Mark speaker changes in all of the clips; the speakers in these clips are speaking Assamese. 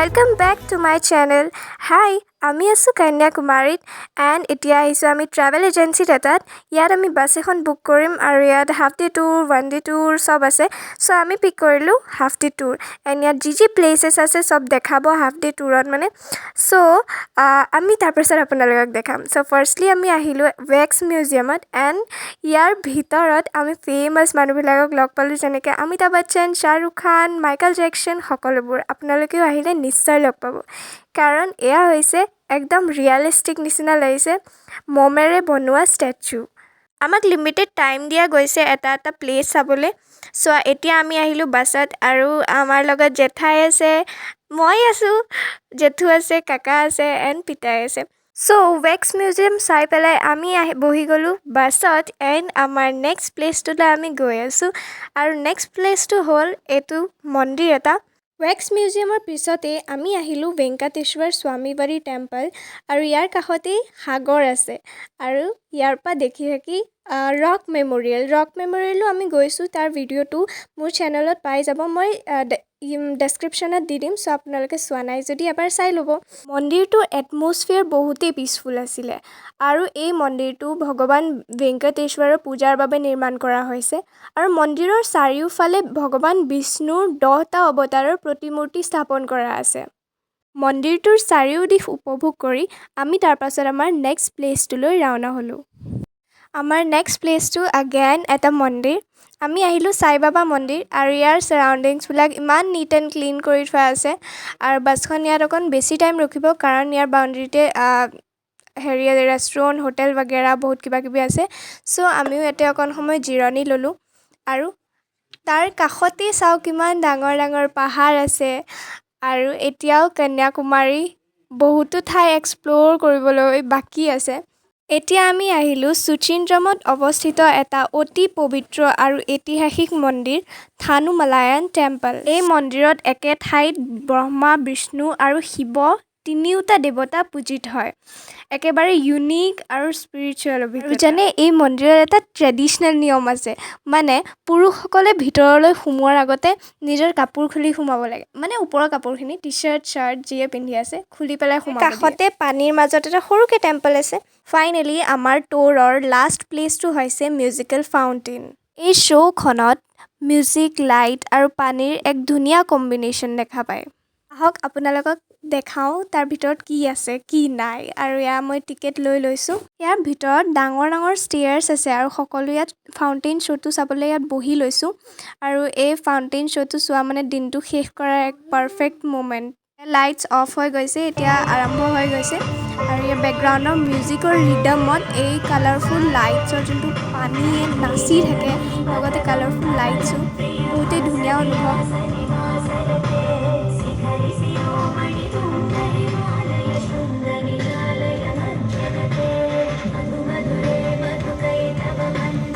Speaker 1: Welcome back to my channel. Hi, আমি আছো Kanyakumariত and এতিয়া আহিছো আমি ট্ৰেভেল এজেন্সিত এটাত ইয়াত আমি বাস এখন বুক কৰিম আৰু ইয়াত half day tour one day tour সব আছে সো আমি পিক কৰিলো হাফ ডে টুৰ এণ্ড ইয়াত যি প্লেচেছ আছে সব দেখাব হাফ ডে টুৰত মানে সো আমি তাৰপিছত আপোনালোকক দেখাম সো ফাৰ্ষ্টলি আমি আহিলো ৱেক্স মিউজিয়ামত এণ্ড ইয়াৰ ভিতৰত আমি ফেমাছ মানুহবিলাকক লগ পালোঁ যেনেকৈ অমিতাভ বচ্চন শ্বাহৰুখ খান মাইকেল জেকচন সকলোবোৰ আপোনালোকেও আহিলে নিশ্চয় লগ পাব কাৰণ এয়া হৈছে একদম ৰিয়েলিষ্টিক নিচিনা লাগিছে মমেৰে বনোৱা ষ্টেচু আমাক লিমিটেড টাইম দিয়া গৈছে এটা প্লেচ চাবলৈ সো এতিয়া আমি আহিলোঁ বাছত আৰু আমাৰ লগত জেঠাই আছে মই আছোঁ জেঠু আছে কাকা আছে এণ্ড পিতাই আছে সো ৱেক্স মিউজিয়াম চাই পেলাই আমি বহি গ'লোঁ বাছত এণ্ড আমাৰ নেক্সট প্লেচটোলৈ আমি গৈ আছোঁ আৰু নেক্সট প্লেচটো হ'ল এইটো মন্দিৰ এটা ৱেক্স মিউজিয়ামৰ পিছতে আমি আহিলোঁ ভেংকটেশ্বৰ স্বামীবাৰী টেম্পল আৰু ইয়াৰ কাষতেই সাগৰ আছে আৰু ইয়াৰ পৰা দেখি থাকি ৰক মেমৰিয়েলো আমি গৈছোঁ তাৰ ভিডিঅ'টো মোৰ চেনেলত পাই যাব মই ডেছক্ৰিপশ্যনত দি দিম সো আপোনালোকে চোৱা নাই যদি এবাৰ চাই ল'ব মন্দিৰটোৰ এটমছফিয়াৰ বহুতেই পিচফুল আছিলে আৰু এই মন্দিৰটো ভগৱান ভেংকটেশ্বৰৰ পূজাৰ বাবে নিৰ্মাণ কৰা হৈছে আৰু মন্দিৰৰ চাৰিওফালে ভগৱান বিষ্ণুৰ 10টা অৱতাৰৰ প্ৰতিমূৰ্তি স্থাপন কৰা আছে মন্দিৰটোৰ চাৰিওদিশ উপভোগ কৰি আমি তাৰপাছত আমাৰ নেক্সট প্লেচটোলৈ ৰাওনা হ'লোঁ আমাৰ নেক্সট প্লেচটো আগেন এটা মন্দিৰ আমি আহিলোঁ সাই বাবা মন্দিৰ আৰু ইয়াৰ সাৰাউণ্ডিংছবিলাক ইমান নিট এণ্ড ক্লিন কৰি থোৱা আছে আৰু বাছখন ইয়াত অকণ বেছি টাইম ৰখিব কাৰণ ইয়াৰ বাউণ্ডেৰীতে ৰেষ্টুৰেণ্ট হোটেল বাগেৰা বহুত কিবাকিবি আছে সো আমিও ইয়াতে অকণ সময় জিৰণি ল'লোঁ আৰু তাৰ কাষতে চাওক কিমান ডাঙৰ ডাঙৰ পাহাৰ আছে আৰু এতিয়াও কন্যাকুমাৰী বহুতো ঠাই এক্সপ্ল'ৰ কৰিবলৈ বাকী আছে এতিয়া আমি আহিলোঁ সুচিন্দ্ৰমত অৱস্থিত এটা অতি পবিত্ৰ আৰু ঐতিহাসিক মন্দিৰ থানুমালায়ান টেম্পল এই মন্দিৰত একে ঠাইত ব্ৰহ্মা বিষ্ণু আৰু শিৱ তিনিওটা দেৱতা পূজিত হয় একেবাৰে ইউনিক আৰু স্পিৰিচুৱেল যেনে এই মন্দিৰত এটা ট্ৰেডিশ্যনেল নিয়ম আছে মানে পুৰুষসকলে ভিতৰলৈ সোমোৱাৰ আগতে নিজৰ কাপোৰ খুলি সোমাব লাগে মানে ওপৰৰ কাপোৰখিনি টি চাৰ্ট যিয়ে পিন্ধি আছে খুলি পেলাই সোমাব কাষতে পানীৰ মাজত এটা সৰুকৈ টেম্পল আছে ফাইনেলি আমাৰ ট'ৰৰ লাষ্ট প্লেচটো হৈছে মিউজিকেল ফাউণ্টেইন এই শ্ব'খনত মিউজিক লাইট আৰু পানীৰ এক ধুনীয়া কম্বিনেশ্যন দেখা পায় আহক আপোনালোকক দেখাওঁ তাৰ ভিতৰত কি আছে কি নাই আৰু ইয়াৰ মই টিকেট লৈ লৈছোঁ ইয়াৰ ভিতৰত ডাঙৰ ডাঙৰ ষ্টেয়াৰ্ছ আছে আৰু সকলো ইয়াত ফাউণ্টেইন শ্ব'টো চাবলৈ ইয়াত বহি লৈছোঁ আৰু এই ফাউণ্টেইন শ্ব'টো চোৱা মানে দিনটো শেষ কৰাৰ এক পাৰফেক্ট মুমেণ্ট লাইটছ অফ হৈ গৈছে এতিয়া আৰম্ভ হৈ গৈছে আৰু ইয়াৰ বেকগ্ৰাউণ্ডৰ মিউজিকৰ ৰিডমত এই কালাৰফুল লাইটছৰ যোনটো পানীয়ে নাচি থাকে লগতে কালাৰফুল লাইটছো বহুতেই ধুনীয়া অনুভৱ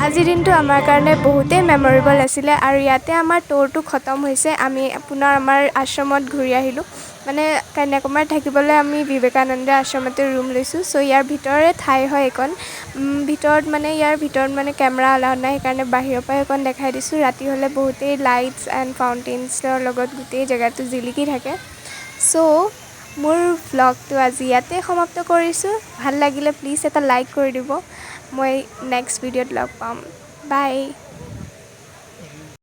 Speaker 1: আজিৰ দিনটো আমাৰ কাৰণে বহুতেই মেমৰেবল আছিলে আৰু ইয়াতে আমাৰ ট'ৰটো খতম হৈছে আমি পুনৰ আমাৰ আশ্ৰমত ঘূৰি আহিলোঁ মানে কন্যাকুমাৰীত থাকিবলৈ আমি বিবেকানন্দ আশ্ৰমতে ৰুম লৈছোঁ চ' ইয়াৰ ভিতৰৰে ঠাই হয় এইকণ ভিতৰত মানে কেমেৰা এলাউড নাই সেইকাৰণে বাহিৰৰ পৰা এইকণ দেখাই দিছোঁ ৰাতি হ'লে বহুতেই লাইটছ এণ্ড ফাউণ্টেইনছৰ লগত গোটেই জেগাটো জিলিকি থাকে চ' মোৰ ভ্লগটো আজি ইয়াতে সমাপ্ত কৰিছোঁ ভাল লাগিলে প্লিজ এটা লাইক কৰি দিব মই নেক্সট ভিডিঅ'ত লগ পাম বাই